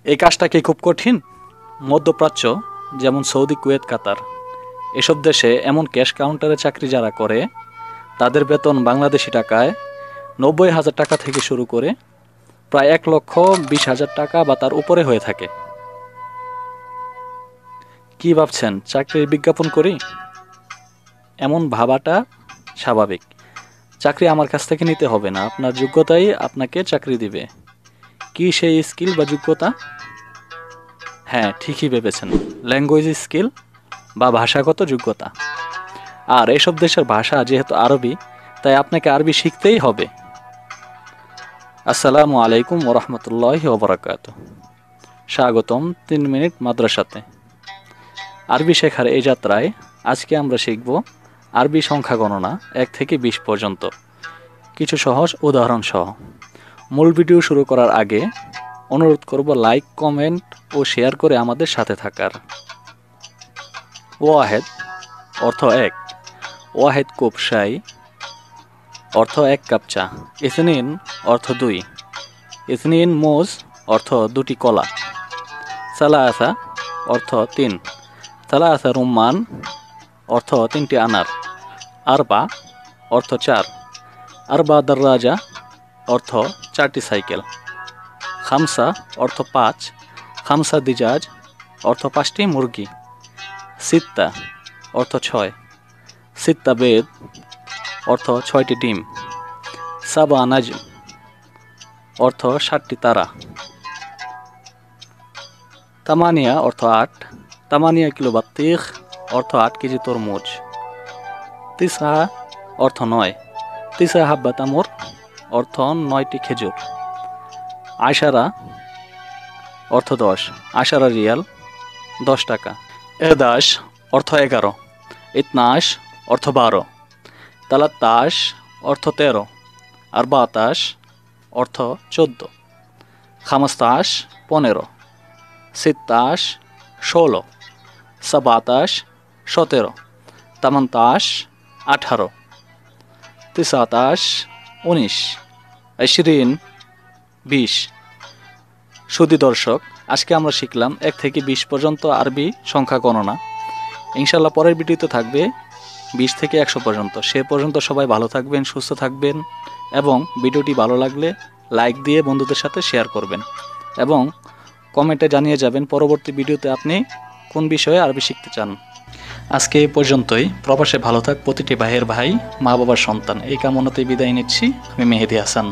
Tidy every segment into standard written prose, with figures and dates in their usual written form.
এই কাজটা কি খুব কঠিন? মধ্যপ্রাচ্য যেমন সৌদি, কুয়েত, কাতার এসব দেশে এমন ক্যাশ কাউন্টারে চাকরি যারা করে তাদের বেতন বাংলাদেশি টাকায় 90,000 টাকা থেকে শুরু করে প্রায় 1,20,000 টাকা বা তার উপরে হয়ে থাকে। কি ভাবছেন চাকরির বিজ্ঞাপন করি? এমন ভাবাটা স্বাভাবিক। চাকরি আমার কাছ থেকে নিতে হবে না, আপনার যোগ্যতাই আপনাকে চাকরি দিবে। কি সেই স্কিল বা যোগ্যতা? হ্যাঁ, ঠিকই ভেবেছেন, ল্যাঙ্গুয়েজ স্কিল বা ভাষাগত যোগ্যতা। আর এসব দেশের ভাষা যেহেতু আরবি, তাই আপনাকে আরবি শিখতেই হবে। আসসালামু আলাইকুম ওরহমতুল্লাহি ওবরাকাতুহু। স্বাগতম 3 মিনিট মাদ্রাসাতে। আরবি শেখার এই যাত্রায় আজকে আমরা শিখব আরবি সংখ্যা গণনা 1 থেকে 20 পর্যন্ত, কিছু সহজ উদাহরণ সহ। মূল ভিডিও শুরু করার আগে অনুরোধ করব লাইক, কমেন্ট ও শেয়ার করে আমাদের সাথে থাকার। ওয়াহেদ অর্থ 1, ওয়াহেদ কোপ শাই অর্থ 1 কাপ চা, ইসনিন অর্থ 2, ইসনিন মোজ অর্থ 2টি কলা, সালাসা অর্থ 3, সালাসা রুম্মান অর্থ 3টি আনার, আরবা অর্থ 4, আরবা দররাজা অর্থ 4টি সাইকেল, খামসা অর্থ 5, খামসা দিজাজ অর্থ 5টি মুরগি, সিত্তা অর্থ 6, সিত্তা বেদ অর্থ 6টি ডিম, সাবা নাজম অর্থ 7টি তারা, তামানিয়া অর্থ 8, তামানিয়া কিলো বাত্তিখ অর্থ 8 কেজি তরমুজ, তিসা অর্থ 9, তিসা হাব্বা তামর অর্থ 9টি খেজুর, আশারা অর্থ 10, আশারা রিয়াল 10 টাকা, এদাশ অর্থ 11, ইতনাশ অর্থ 12, তালাত্তাশ অর্থ 13, আরবাতাশ অর্থ 14, খামাস্তাশ 15, সিত্তাশ 16, সাবাতাশ 17, তামান্তাশ 18, তিসাতাশ 19, আশরিন 20। সুধী দর্শক, আজকে আমরা শিখলাম 1 থেকে 20 পর্যন্ত আরবি সংখ্যা গণনা। ইনশাল্লাহ পরের ভিডিওতে থাকবে 20 থেকে 100 পর্যন্ত। সে পর্যন্ত সবাই ভালো থাকবেন, সুস্থ থাকবেন এবং ভিডিওটি ভালো লাগলে লাইক দিয়ে বন্ধুদের সাথে শেয়ার করবেন এবং কমেন্টে জানিয়ে যাবেন পরবর্তী ভিডিওতে আপনি কোন বিষয়ে আরবি শিখতে চান। আজকে এই পর্যন্তই। প্রবাসে ভালো থাক প্রতিটি ভাইয়ের ভাই, মা বাবার সন্তান, এই কামনাতেই বিদায় নিচ্ছি। আমি মেহেদি হাসান।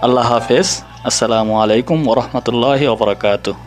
আল্লাহ হাফেজ। আসসালামু আলাইকুম ওরহমতুল্লাহি ওবরাকাতুহু।